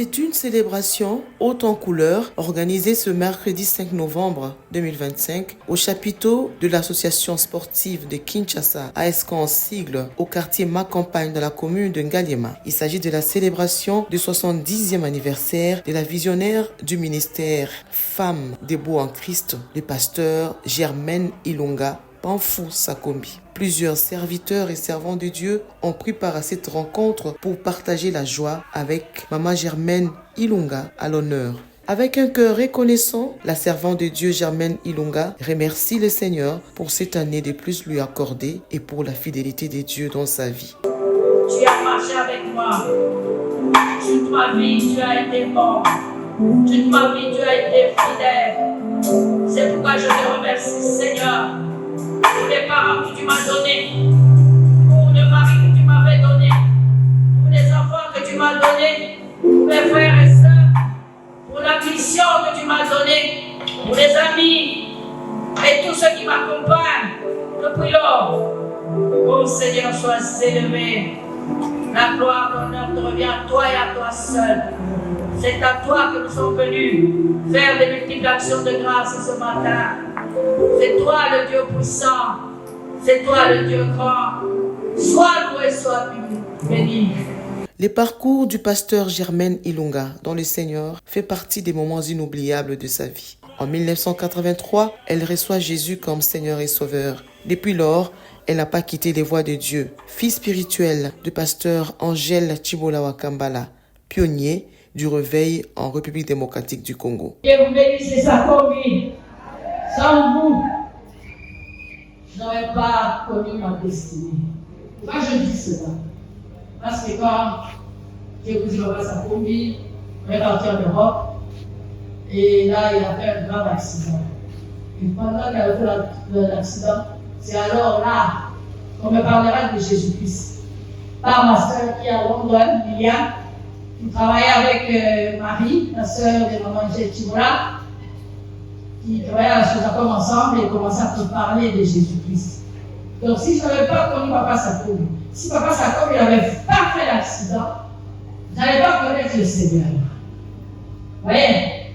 C'est une célébration haute en couleurs organisée ce mercredi 5 novembre 2025 au chapiteau de l'association sportive de Kinshasa, ASK en sigle, au quartier Ma-Campagne dans la commune de Ngaliema. Il s'agit de la célébration du 70e anniversaire de la visionnaire du ministère Femmes debout en Christ, le pasteur Germaine Ilunga Panfou Sakombi. Plusieurs serviteurs et servants de Dieu ont pris part à cette rencontre pour partager la joie avec Maman Germaine Ilunga à l'honneur. Avec un cœur reconnaissant, la servante de Dieu Germaine Ilunga remercie le Seigneur pour cette année de plus lui accordée et pour la fidélité de Dieu dans sa vie. Tu as marché avec moi. Toute ma vie, tu as été bon. Toute ma vie, tu as été fidèle. C'est pourquoi je te remercie, Seigneur, pour les parents que tu m'as donnés, pour le mari que tu m'avais donné, pour les enfants que tu m'as donnés, pour mes frères et sœurs, pour la mission que tu m'as donnée, pour les amis et tous ceux qui m'accompagnent depuis lors. Oh Seigneur, sois élevé. La gloire, l'honneur te revient à toi et à toi seul. C'est à toi que nous sommes venus faire des multiples actions de grâce ce matin. C'est toi le Dieu puissant, c'est toi le Dieu grand. Sois loué, sois béni. Le parcours du pasteur Germaine Ilunga dans le Seigneur fait partie des moments inoubliables de sa vie. En 1983, elle reçoit Jésus comme Seigneur et Sauveur. Depuis lors, elle n'a pas quitté les voies de Dieu. Fille spirituelle du pasteur Angèle Chibola Wakambala, pionnier du réveil en République démocratique du Congo. Dieu vous bénisse, Sakombi. Sans vous, je n'aurais pas connu ma destinée. Pourquoi je dis cela? Parce que quand j'ai épousé Papa Sakombi, on est parti en Europe, et là, il a fait un grave accident. Et pendant qu'il a fait l'accident, c'est alors là qu'on me parlera de Jésus-Christ. Par ma soeur qui est à Londres, Liliane, qui travaillait avec Marie, la soeur de Maman Chibola, qui travaillaient à la Sozapom ensemble et commençaient à me parler de Jésus-Christ. Donc si je n'avais pas connu Papa Sakombi, si Papa Sakombi n'avait pas fait l'accident, je n'allais pas connaître le Seigneur. Vous voyez?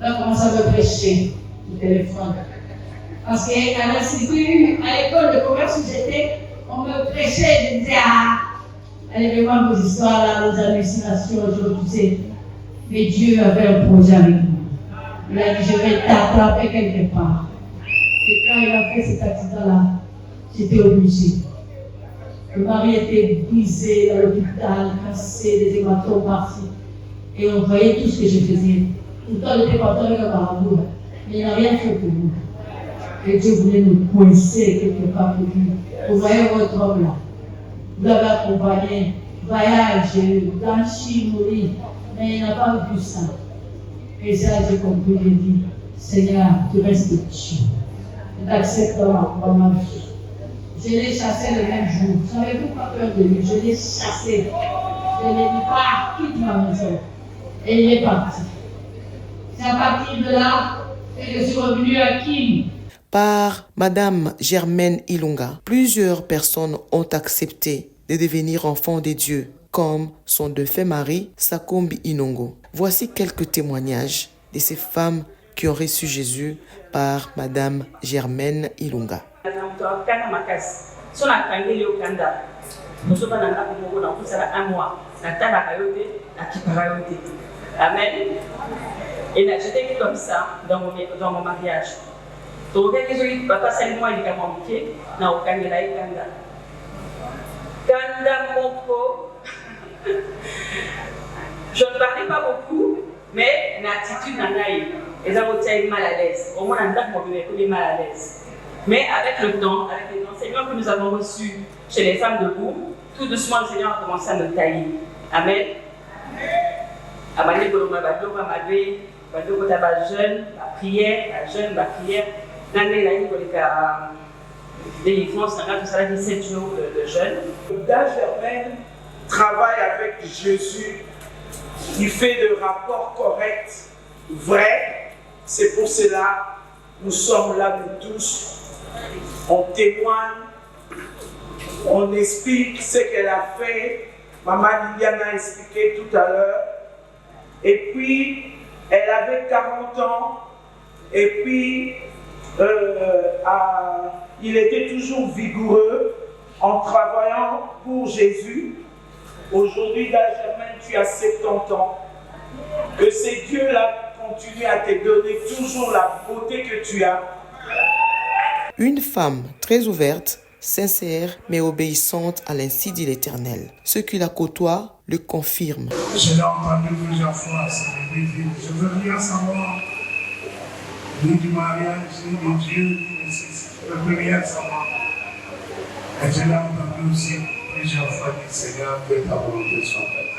Là, on commence à me prêcher au téléphone. Parce qu'à l'institut, à l'école de commerce où j'étais, on me prêchait, je disais, elle est vraiment vos histoires là, vos hallucinations, je sais. Mais Dieu avait un projet avec nous. Il a dit, je vais t'attraper quelque part. Et quand il a fait cet accident-là, j'étais obligée. Le mari était brisé dans l'hôpital, cassé, des hématomes partis. Et on voyait tout ce que je faisais. Pourtant, il était content avec un marabout. Mais il n'a rien fait pour nous. Et Dieu voulait nous coincer quelque part pour lui. Vous voyez votre homme là. Vous l'avez accompagné, voyage, blanchi, mourir. Mais il n'a pas vu ça. Et ça, j'ai compris, j'ai dit, Seigneur, tu restes Dieu. Je t'accepte dans ma vie. Je l'ai chassé le même jour. Je n'avais pas peur de lui. Je l'ai chassé. Je lui ai dit, pars, quitte ma maison. Et il est parti. C'est à partir de là que je suis revenue à Kim. Par Madame Germaine Ilunga, plusieurs personnes ont accepté de devenir enfants de Dieu, comme son défunt mari, Sakombi Inongo. Voici quelques témoignages de ces femmes qui ont reçu Jésus par Madame Germaine Ilunga. Amen. Et j'étais comme ça dans mon mariage. Donc, papa, c'est moi qui ai manqué, na okangela ikanda. Kanda moko. Je ne parlais pas beaucoup, mais l'attitude n'a pas eu. Et ça m'a été mal à l'aise. Au moins, on est mal à l'aise. Mais avec le temps, avec les enseignements que nous avons reçus chez les femmes debout, tout doucement, le Seigneur a commencé à me tailler. Amen. Amen. La jeune, la prière. L'année là, délivrance, tout ça, 17 jours de jeûne. Dame Germaine travaille avec Jésus. Il fait des rapports corrects, vrais. C'est pour cela que nous sommes là, nous tous. On témoigne, on explique ce qu'elle a fait. Maman Liliane a expliqué tout à l'heure. Et puis, elle avait 40 ans. Et puis, il était toujours vigoureux en travaillant pour Jésus. Aujourd'hui, Germaine, tu as 70 ans. Que ces dieux-là continuent à te donner toujours la beauté que tu as. Une femme très ouverte, sincère, mais obéissante à l'instit de l'Éternel. Ceux qui la côtoient le confirment. Je l'ai entendu plusieurs fois, c'est lui dire, je veux bien savoir, ni du mariage, ni de Dieu, ni de ceci. Je veux rien savoir. Et je l'ai entendu aussi plusieurs fois dire, Seigneur, que ta volonté soit faite.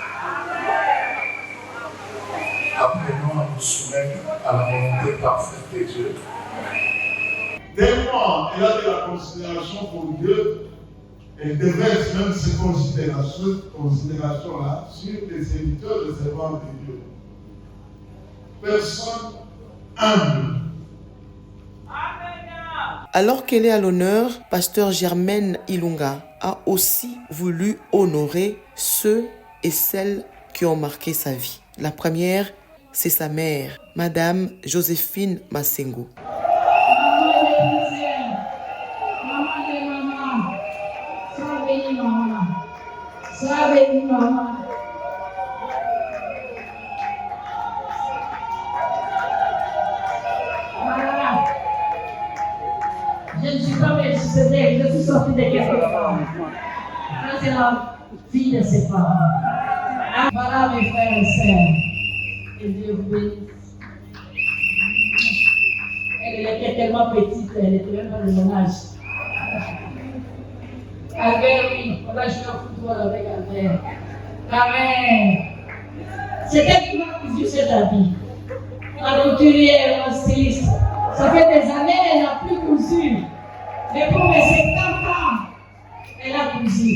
Apprenons à nous soumettre à la volonté parfaite de Dieu. Dès lors, elle a de la considération pour Dieu. Elle déverse même ces considérations-là sur les serviteurs et servants de Dieu. Personne humble. Alors qu'elle est à l'honneur, pasteur Germaine Ilunga a aussi voulu honorer ceux et celles qui ont marqué sa vie. La première, c'est sa mère, Madame Joséphine Masengo. Je ne suis pas Melchisedec, je suis sortie de quelque part. Ça, c'est la fille de ses parents. Voilà mes frères et sœurs. Et Dieu vous bénisse. Elle était tellement petite, elle était même pas de mon âge. Albert, oui, on va jouer au football avec Albert. Amen. C'était qui m'a cousu cet habit. La couturière, la styliste. Ça fait des années, elle n'a plus cousu. Mais pour mes 50 ans, elle a cousu.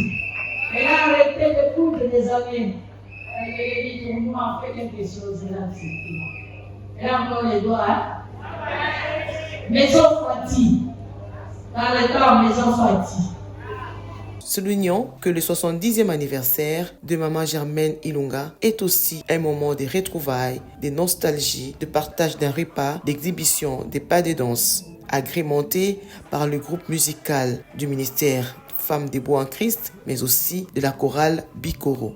Elle a arrêté de coudre des années. Elle lui dit, pour moi, on fait quelque chose, elle a accepté. Elle a encore les doigts. Hein? Maison Fati. Dans le temps, Maison Fati. Soulignons que le 70e anniversaire de Maman Germaine Ilunga est aussi un moment de retrouvailles, de nostalgie, de partage d'un repas, d'exhibition, des pas de danse, agrémenté par le groupe musical du ministère Femmes debout en Christ, mais aussi de la chorale Bikoro.